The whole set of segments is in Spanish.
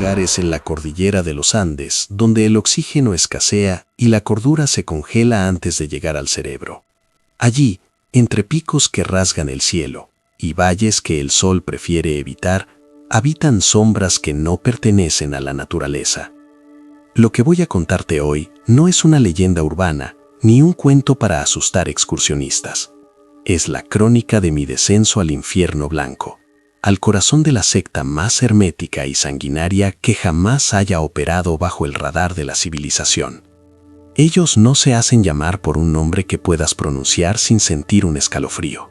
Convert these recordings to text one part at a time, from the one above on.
lugar es en la cordillera de los Andes, donde el oxígeno escasea y la cordura se congela antes de llegar al cerebro. Allí, entre picos que rasgan el cielo y valles que el sol prefiere evitar, habitan sombras que no pertenecen a la naturaleza. Lo que voy a contarte hoy no es una leyenda urbana, ni un cuento para asustar excursionistas. Es la crónica de mi descenso al infierno blanco, al corazón de la secta más hermética y sanguinaria que jamás haya operado bajo el radar de la civilización. Ellos no se hacen llamar por un nombre que puedas pronunciar sin sentir un escalofrío.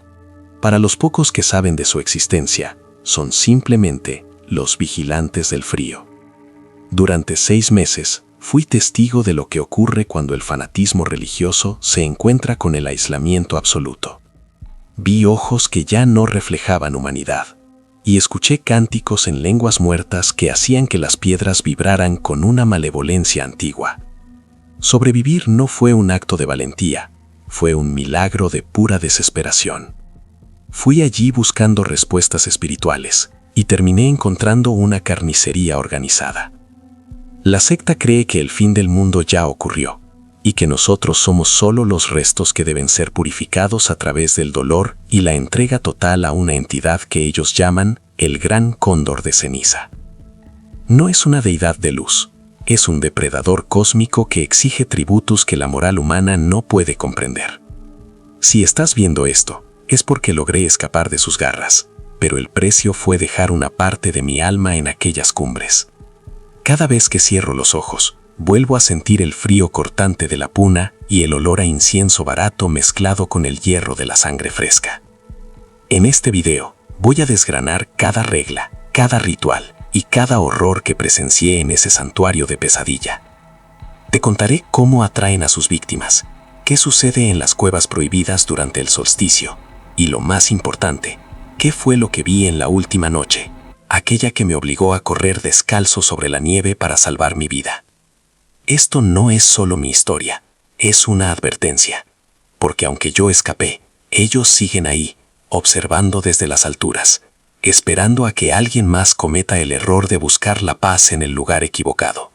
Para los pocos que saben de su existencia, son simplemente los vigilantes del frío. Durante 6 meses, fui testigo de lo que ocurre cuando el fanatismo religioso se encuentra con el aislamiento absoluto. Vi ojos que ya no reflejaban humanidad, y escuché cánticos en lenguas muertas que hacían que las piedras vibraran con una malevolencia antigua. Sobrevivir no fue un acto de valentía, fue un milagro de pura desesperación. Fui allí buscando respuestas espirituales, y terminé encontrando una carnicería organizada. La secta cree que el fin del mundo ya ocurrió, y que nosotros somos solo los restos que deben ser purificados a través del dolor y la entrega total a una entidad que ellos llaman el Gran Cóndor de Ceniza. No es una deidad de luz, es un depredador cósmico que exige tributos que la moral humana no puede comprender. Si estás viendo esto, es porque logré escapar de sus garras, pero el precio fue dejar una parte de mi alma en aquellas cumbres. Cada vez que cierro los ojos, vuelvo a sentir el frío cortante de la puna y el olor a incienso barato mezclado con el hierro de la sangre fresca. En este video, voy a desgranar cada regla, cada ritual y cada horror que presencié en ese santuario de pesadilla. Te contaré cómo atraen a sus víctimas, qué sucede en las cuevas prohibidas durante el solsticio y, lo más importante, qué fue lo que vi en la última noche, aquella que me obligó a correr descalzo sobre la nieve para salvar mi vida. Esto no es solo mi historia, es una advertencia, porque aunque yo escapé, ellos siguen ahí, observando desde las alturas, esperando a que alguien más cometa el error de buscar la paz en el lugar equivocado.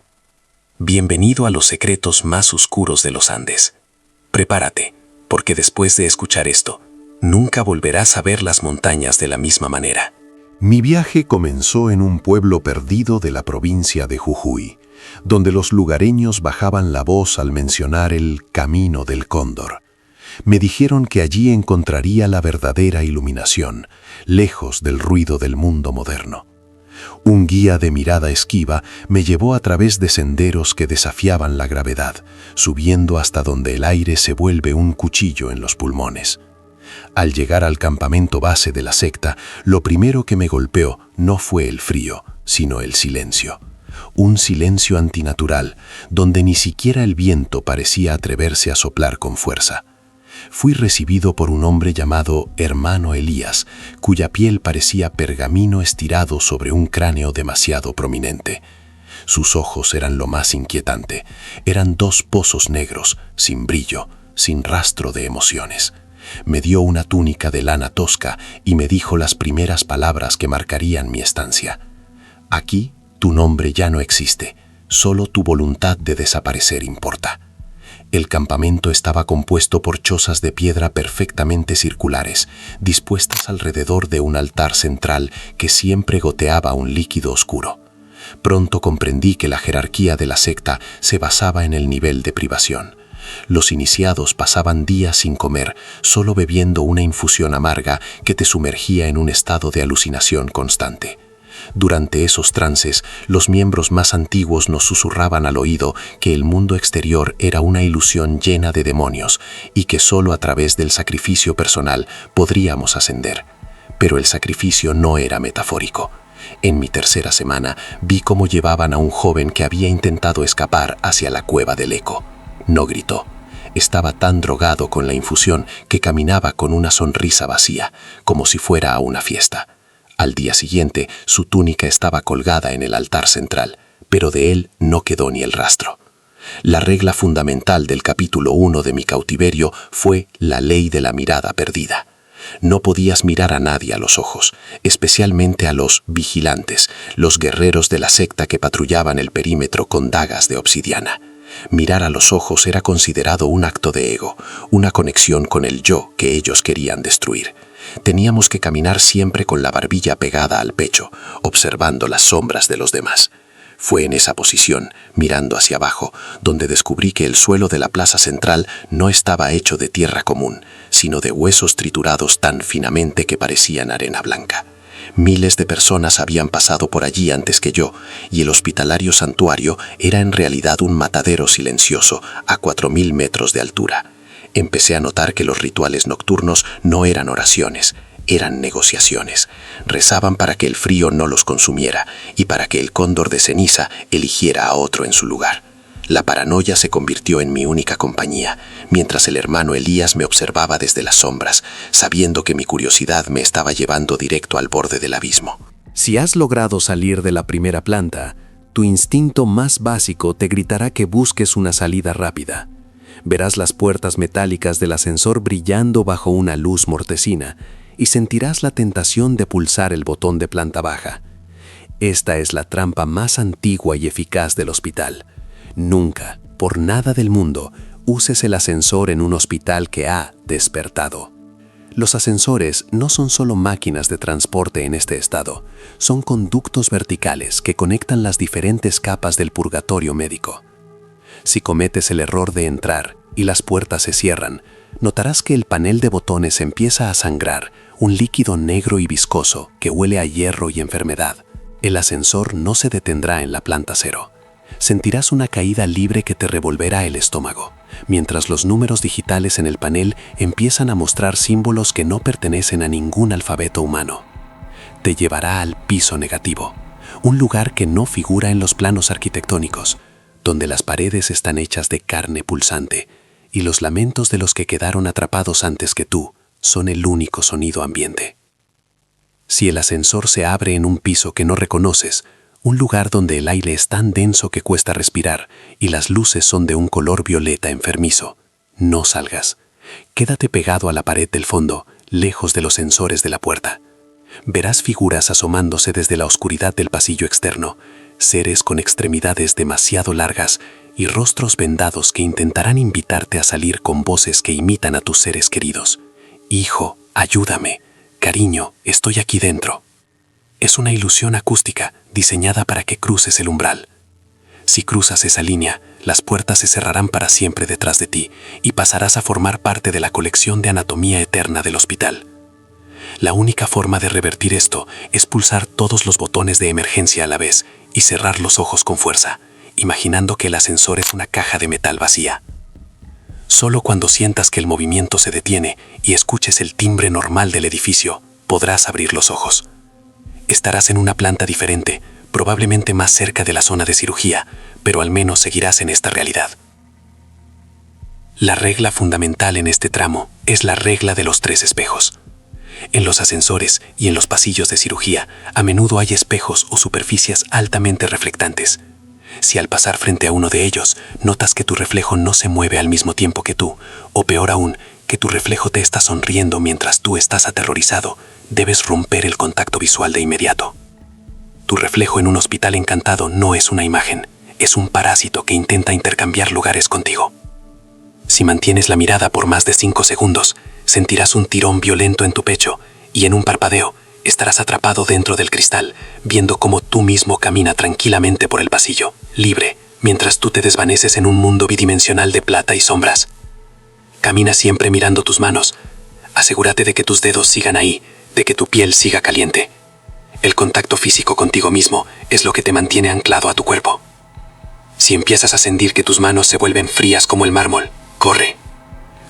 Bienvenido a los secretos más oscuros de los Andes. Prepárate, porque después de escuchar esto, nunca volverás a ver las montañas de la misma manera. Mi viaje comenzó en un pueblo perdido de la provincia de Jujuy, donde los lugareños bajaban la voz al mencionar el Camino del Cóndor. Me dijeron que allí encontraría la verdadera iluminación, lejos del ruido del mundo moderno. Un guía de mirada esquiva me llevó a través de senderos que desafiaban la gravedad, subiendo hasta donde el aire se vuelve un cuchillo en los pulmones. Al llegar al campamento base de la secta, lo primero que me golpeó no fue el frío, sino el silencio. Un silencio antinatural, donde ni siquiera el viento parecía atreverse a soplar con fuerza. Fui recibido por un hombre llamado Hermano Elías, cuya piel parecía pergamino estirado sobre un cráneo demasiado prominente. Sus ojos eran lo más inquietante. Eran 2 pozos negros, sin brillo, sin rastro de emociones. Me dio una túnica de lana tosca y me dijo las primeras palabras que marcarían mi estancia. Aquí, tu nombre ya no existe, solo tu voluntad de desaparecer importa. El campamento estaba compuesto por chozas de piedra perfectamente circulares, dispuestas alrededor de un altar central que siempre goteaba un líquido oscuro. Pronto comprendí que la jerarquía de la secta se basaba en el nivel de privación. Los iniciados pasaban días sin comer, solo bebiendo una infusión amarga que te sumergía en un estado de alucinación constante. Durante esos trances, los miembros más antiguos nos susurraban al oído que el mundo exterior era una ilusión llena de demonios y que solo a través del sacrificio personal podríamos ascender. Pero el sacrificio no era metafórico. En mi tercera semana vi cómo llevaban a un joven que había intentado escapar hacia la cueva del eco. No gritó. Estaba tan drogado con la infusión que caminaba con una sonrisa vacía, como si fuera a una fiesta. Al día siguiente, su túnica estaba colgada en el altar central, pero de él no quedó ni el rastro. La regla fundamental del capítulo 1 de mi cautiverio fue la ley de la mirada perdida. No podías mirar a nadie a los ojos, especialmente a los vigilantes, los guerreros de la secta que patrullaban el perímetro con dagas de obsidiana. Mirar a los ojos era considerado un acto de ego, una conexión con el yo que ellos querían destruir. Teníamos que caminar siempre con la barbilla pegada al pecho, observando las sombras de los demás. Fue en esa posición, mirando hacia abajo, donde descubrí que el suelo de la plaza central no estaba hecho de tierra común, sino de huesos triturados tan finamente que parecían arena blanca. Miles de personas habían pasado por allí antes que yo, y el hospitalario santuario era en realidad un matadero silencioso a 4000 metros de altura. Empecé a notar que los rituales nocturnos no eran oraciones, eran negociaciones. Rezaban para que el frío no los consumiera y para que el cóndor de ceniza eligiera a otro en su lugar. La paranoia se convirtió en mi única compañía, mientras el hermano Elías me observaba desde las sombras, sabiendo que mi curiosidad me estaba llevando directo al borde del abismo. Si has logrado salir de la primera planta, tu instinto más básico te gritará que busques una salida rápida. Verás las puertas metálicas del ascensor brillando bajo una luz mortecina y sentirás la tentación de pulsar el botón de planta baja. Esta es la trampa más antigua y eficaz del hospital. Nunca, por nada del mundo, uses el ascensor en un hospital que ha despertado. Los ascensores no son solo máquinas de transporte en este estado, son conductos verticales que conectan las diferentes capas del purgatorio médico. Si cometes el error de entrar y las puertas se cierran, notarás que el panel de botones empieza a sangrar, un líquido negro y viscoso que huele a hierro y enfermedad. El ascensor no se detendrá en la planta 0. Sentirás una caída libre que te revolverá el estómago, mientras los números digitales en el panel empiezan a mostrar símbolos que no pertenecen a ningún alfabeto humano. Te llevará al piso negativo, un lugar que no figura en los planos arquitectónicos, donde las paredes están hechas de carne pulsante y los lamentos de los que quedaron atrapados antes que tú son el único sonido ambiente. Si el ascensor se abre en un piso que no reconoces, un lugar donde el aire es tan denso que cuesta respirar y las luces son de un color violeta enfermizo, no salgas. Quédate pegado a la pared del fondo, lejos de los sensores de la puerta. Verás figuras asomándose desde la oscuridad del pasillo externo, seres con extremidades demasiado largas y rostros vendados que intentarán invitarte a salir con voces que imitan a tus seres queridos. Hijo, ayúdame. Cariño, estoy aquí dentro. Es una ilusión acústica diseñada para que cruces el umbral. Si cruzas esa línea, las puertas se cerrarán para siempre detrás de ti y pasarás a formar parte de la colección de anatomía eterna del hospital. La única forma de revertir esto es pulsar todos los botones de emergencia a la vez y cerrar los ojos con fuerza, imaginando que el ascensor es una caja de metal vacía. Solo cuando sientas que el movimiento se detiene y escuches el timbre normal del edificio, podrás abrir los ojos. Estarás en una planta diferente, probablemente más cerca de la zona de cirugía, pero al menos seguirás en esta realidad. La regla fundamental en este tramo es la regla de los 3 espejos. En los ascensores y en los pasillos de cirugía, a menudo hay espejos o superficies altamente reflectantes. Si al pasar frente a uno de ellos, notas que tu reflejo no se mueve al mismo tiempo que tú, o peor aún, que tu reflejo te está sonriendo mientras tú estás aterrorizado, debes romper el contacto visual de inmediato. Tu reflejo en un hospital encantado no es una imagen, es un parásito que intenta intercambiar lugares contigo. Si mantienes la mirada por más de 5 segundos, sentirás un tirón violento en tu pecho y en un parpadeo estarás atrapado dentro del cristal, viendo cómo tú mismo camina tranquilamente por el pasillo, libre, mientras tú te desvaneces en un mundo bidimensional de plata y sombras. Camina siempre mirando tus manos. Asegúrate de que tus dedos sigan ahí, de que tu piel siga caliente. El contacto físico contigo mismo es lo que te mantiene anclado a tu cuerpo. Si empiezas a sentir que tus manos se vuelven frías como el mármol, corre.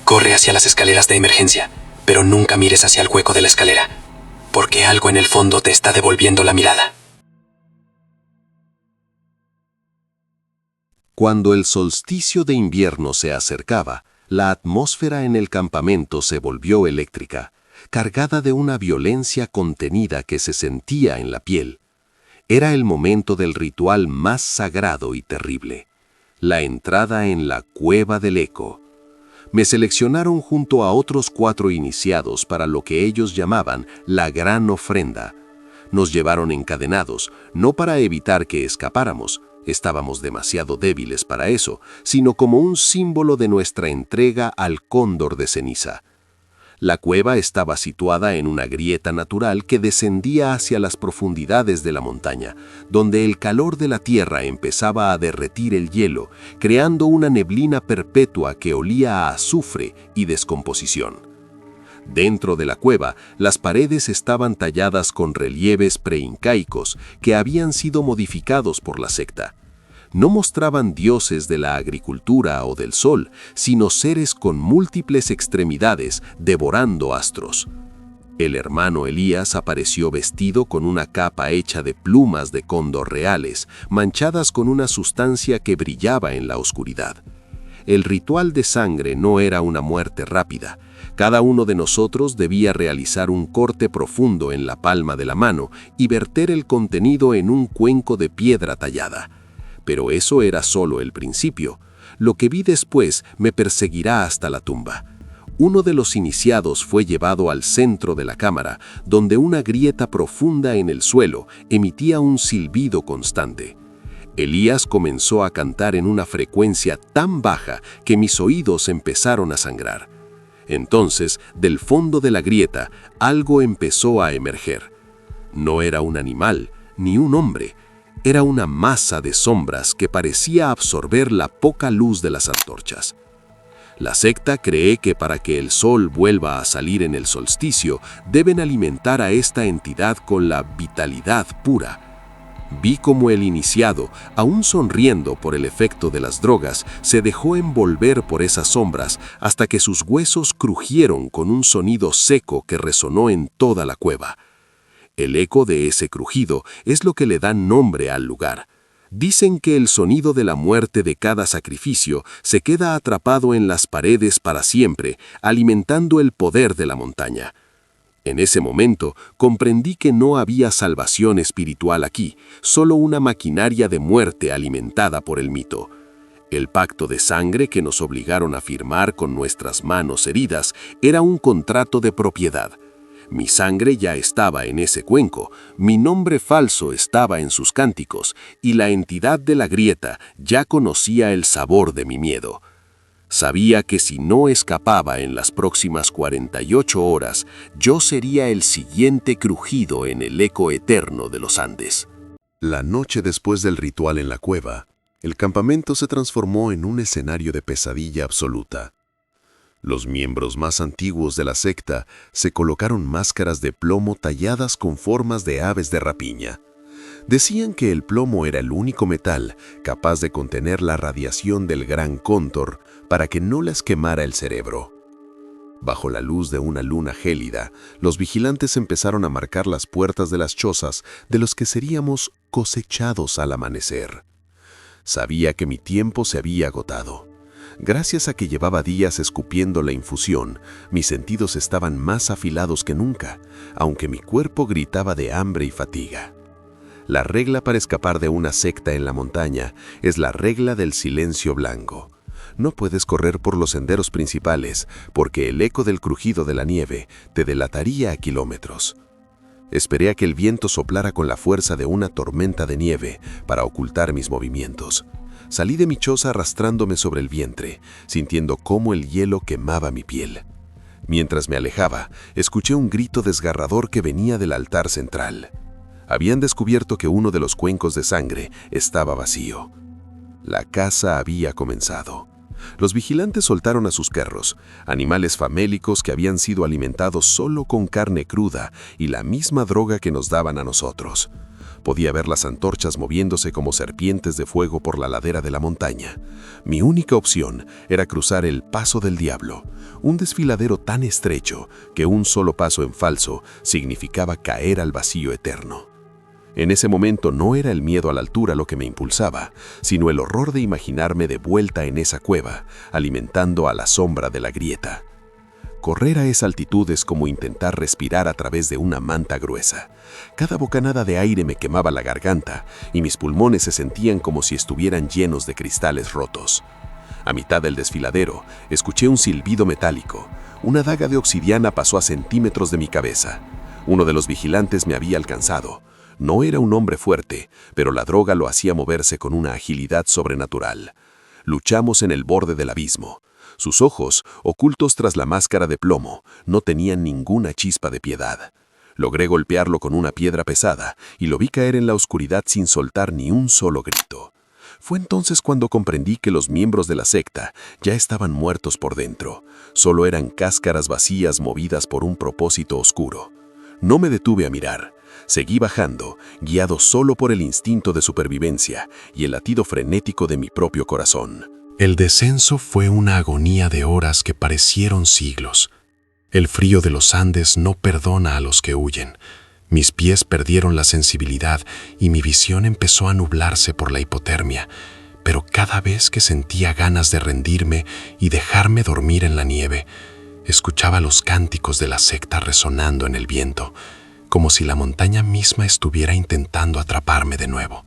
Corre hacia las escaleras de emergencia, pero nunca mires hacia el hueco de la escalera, porque algo en el fondo te está devolviendo la mirada. Cuando el solsticio de invierno se acercaba, la atmósfera en el campamento se volvió eléctrica, cargada de una violencia contenida que se sentía en la piel. Era el momento del ritual más sagrado y terrible, la entrada en la cueva del eco. Me seleccionaron junto a otros 4 iniciados para lo que ellos llamaban la gran ofrenda. Nos llevaron encadenados, no para evitar que escapáramos, estábamos demasiado débiles para eso, sino como un símbolo de nuestra entrega al cóndor de ceniza. La cueva estaba situada en una grieta natural que descendía hacia las profundidades de la montaña, donde el calor de la tierra empezaba a derretir el hielo, creando una neblina perpetua que olía a azufre y descomposición. Dentro de la cueva, las paredes estaban talladas con relieves preincaicos que habían sido modificados por la secta. No mostraban dioses de la agricultura o del sol, sino seres con múltiples extremidades devorando astros. El hermano Elías apareció vestido con una capa hecha de plumas de cóndor reales, manchadas con una sustancia que brillaba en la oscuridad. El ritual de sangre no era una muerte rápida. Cada uno de nosotros debía realizar un corte profundo en la palma de la mano y verter el contenido en un cuenco de piedra tallada. Pero eso era solo el principio. Lo que vi después me perseguirá hasta la tumba. Uno de los iniciados fue llevado al centro de la cámara, donde una grieta profunda en el suelo emitía un silbido constante. Elías comenzó a cantar en una frecuencia tan baja que mis oídos empezaron a sangrar. Entonces, del fondo de la grieta, algo empezó a emerger. No era un animal, ni un hombre. Era una masa de sombras que parecía absorber la poca luz de las antorchas. La secta cree que para que el sol vuelva a salir en el solsticio, deben alimentar a esta entidad con la vitalidad pura. Vi cómo el iniciado, aún sonriendo por el efecto de las drogas, se dejó envolver por esas sombras hasta que sus huesos crujieron con un sonido seco que resonó en toda la cueva. El eco de ese crujido es lo que le da nombre al lugar. Dicen que el sonido de la muerte de cada sacrificio se queda atrapado en las paredes para siempre, alimentando el poder de la montaña. En ese momento comprendí que no había salvación espiritual aquí, solo una maquinaria de muerte alimentada por el mito. El pacto de sangre que nos obligaron a firmar con nuestras manos heridas era un contrato de propiedad. Mi sangre ya estaba en ese cuenco, mi nombre falso estaba en sus cánticos, y la entidad de la grieta ya conocía el sabor de mi miedo. Sabía que si no escapaba en las próximas 48 horas, yo sería el siguiente crujido en el eco eterno de los Andes. La noche después del ritual en la cueva, el campamento se transformó en un escenario de pesadilla absoluta. Los miembros más antiguos de la secta se colocaron máscaras de plomo talladas con formas de aves de rapiña. Decían que el plomo era el único metal capaz de contener la radiación del gran cóndor para que no les quemara el cerebro. Bajo la luz de una luna gélida, los vigilantes empezaron a marcar las puertas de las chozas de los que seríamos cosechados al amanecer. Sabía que mi tiempo se había agotado. Gracias a que llevaba días escupiendo la infusión, mis sentidos estaban más afilados que nunca, aunque mi cuerpo gritaba de hambre y fatiga. La regla para escapar de una secta en la montaña es la regla del silencio blanco. No puedes correr por los senderos principales porque el eco del crujido de la nieve te delataría a kilómetros. Esperé a que el viento soplara con la fuerza de una tormenta de nieve para ocultar mis movimientos. Salí de mi choza arrastrándome sobre el vientre, sintiendo cómo el hielo quemaba mi piel. Mientras me alejaba, escuché un grito desgarrador que venía del altar central. Habían descubierto que uno de los cuencos de sangre estaba vacío. La caza había comenzado. Los vigilantes soltaron a sus perros, animales famélicos que habían sido alimentados solo con carne cruda y la misma droga que nos daban a nosotros. Podía ver las antorchas moviéndose como serpientes de fuego por la ladera de la montaña. Mi única opción era cruzar el Paso del Diablo, un desfiladero tan estrecho que un solo paso en falso significaba caer al vacío eterno. En ese momento no era el miedo a la altura lo que me impulsaba, sino el horror de imaginarme de vuelta en esa cueva, alimentando a la sombra de la grieta. Correr a esa altitud es como intentar respirar a través de una manta gruesa. Cada bocanada de aire me quemaba la garganta y mis pulmones se sentían como si estuvieran llenos de cristales rotos. A mitad del desfiladero, escuché un silbido metálico. Una daga de obsidiana pasó a centímetros de mi cabeza. Uno de los vigilantes me había alcanzado. No era un hombre fuerte, pero la droga lo hacía moverse con una agilidad sobrenatural. Luchamos en el borde del abismo. Sus ojos, ocultos tras la máscara de plomo, no tenían ninguna chispa de piedad. Logré golpearlo con una piedra pesada y lo vi caer en la oscuridad sin soltar ni un solo grito. Fue entonces cuando comprendí que los miembros de la secta ya estaban muertos por dentro. Solo eran cáscaras vacías movidas por un propósito oscuro. No me detuve a mirar. Seguí bajando, guiado solo por el instinto de supervivencia y el latido frenético de mi propio corazón. El descenso fue una agonía de horas que parecieron siglos. El frío de los Andes no perdona a los que huyen. Mis pies perdieron la sensibilidad y mi visión empezó a nublarse por la hipotermia, pero cada vez que sentía ganas de rendirme y dejarme dormir en la nieve, escuchaba los cánticos de la secta resonando en el viento, como si la montaña misma estuviera intentando atraparme de nuevo.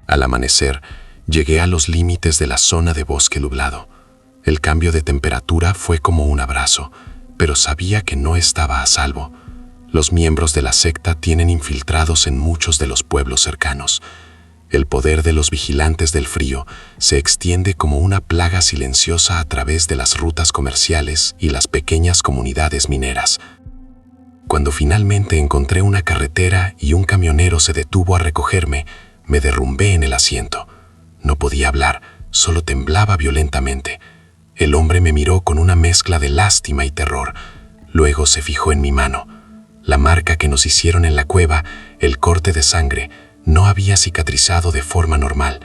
Al amanecer, llegué a los límites de la zona de bosque nublado. El cambio de temperatura fue como un abrazo, pero sabía que no estaba a salvo. Los miembros de la secta tienen infiltrados en muchos de los pueblos cercanos. El poder de los vigilantes del frío se extiende como una plaga silenciosa a través de las rutas comerciales y las pequeñas comunidades mineras. Cuando finalmente encontré una carretera y un camionero se detuvo a recogerme, me derrumbé en el asiento. No podía hablar, solo temblaba violentamente. El hombre me miró con una mezcla de lástima y terror. Luego se fijó en mi mano. La marca que nos hicieron en la cueva, el corte de sangre, no había cicatrizado de forma normal.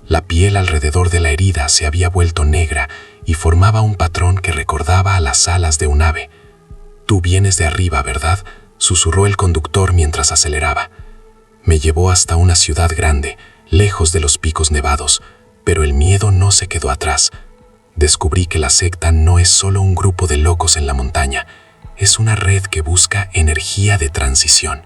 La piel alrededor de la herida se había vuelto negra y formaba un patrón que recordaba a las alas de un ave. «Tú vienes de arriba, ¿verdad?», susurró el conductor mientras aceleraba. Me llevó hasta una ciudad grande, lejos de los picos nevados, pero el miedo no se quedó atrás. Descubrí que la secta no es solo un grupo de locos en la montaña, es una red que busca energía de transición.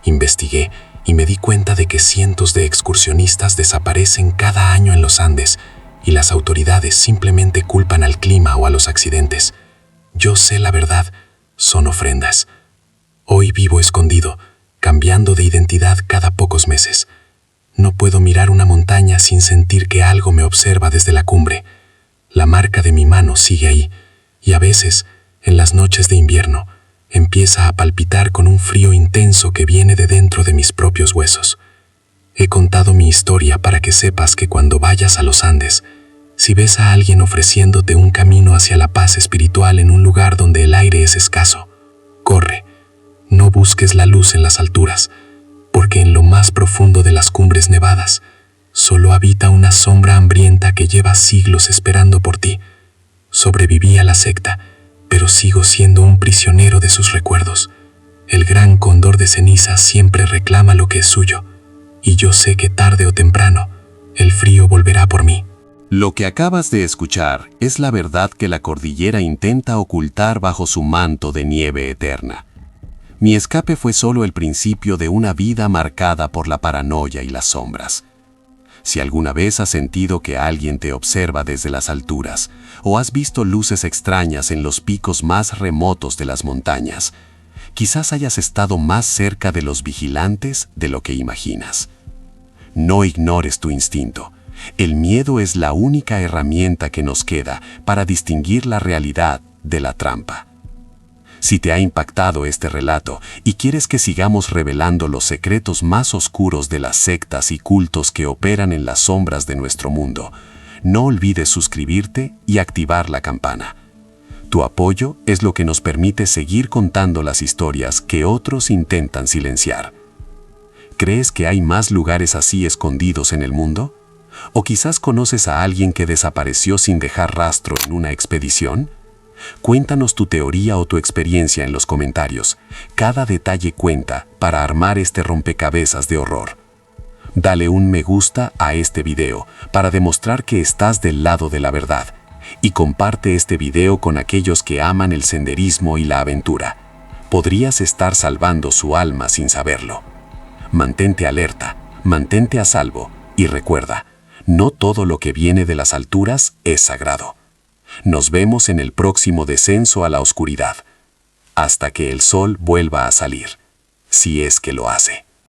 Investigué y me di cuenta de que cientos de excursionistas desaparecen cada año en los Andes y las autoridades simplemente culpan al clima o a los accidentes. Yo sé la verdad, son ofrendas. Hoy vivo escondido, cambiando de identidad cada pocos meses. No puedo mirar una montaña sin sentir que algo me observa desde la cumbre. La marca de mi mano sigue ahí, y a veces, en las noches de invierno, empieza a palpitar con un frío intenso que viene de dentro de mis propios huesos. He contado mi historia para que sepas que cuando vayas a los Andes, si ves a alguien ofreciéndote un camino hacia la paz espiritual en un lugar donde el aire es escaso, corre. No busques la luz en las alturas, porque en lo más profundo de las cumbres nevadas, solo habita una sombra hambrienta que lleva siglos esperando por ti. Sobreviví a la secta, pero sigo siendo un prisionero de sus recuerdos. El gran cóndor de ceniza siempre reclama lo que es suyo, y yo sé que tarde o temprano, el frío volverá por mí. Lo que acabas de escuchar es la verdad que la cordillera intenta ocultar bajo su manto de nieve eterna. Mi escape fue solo el principio de una vida marcada por la paranoia y las sombras. Si alguna vez has sentido que alguien te observa desde las alturas, o has visto luces extrañas en los picos más remotos de las montañas, quizás hayas estado más cerca de los vigilantes de lo que imaginas. No ignores tu instinto. El miedo es la única herramienta que nos queda para distinguir la realidad de la trampa. Si te ha impactado este relato y quieres que sigamos revelando los secretos más oscuros de las sectas y cultos que operan en las sombras de nuestro mundo, no olvides suscribirte y activar la campana. Tu apoyo es lo que nos permite seguir contando las historias que otros intentan silenciar. ¿Crees que hay más lugares así escondidos en el mundo? ¿O quizás conoces a alguien que desapareció sin dejar rastro en una expedición? Cuéntanos tu teoría o tu experiencia en los comentarios. Cada detalle cuenta para armar este rompecabezas de horror. Dale un me gusta a este video para demostrar que estás del lado de la verdad. Y comparte este video con aquellos que aman el senderismo y la aventura. Podrías estar salvando su alma sin saberlo. Mantente alerta, mantente a salvo y recuerda, No todo lo que viene de las alturas es sagrado. Nos vemos en el próximo descenso a la oscuridad, hasta que el sol vuelva a salir, si es que lo hace.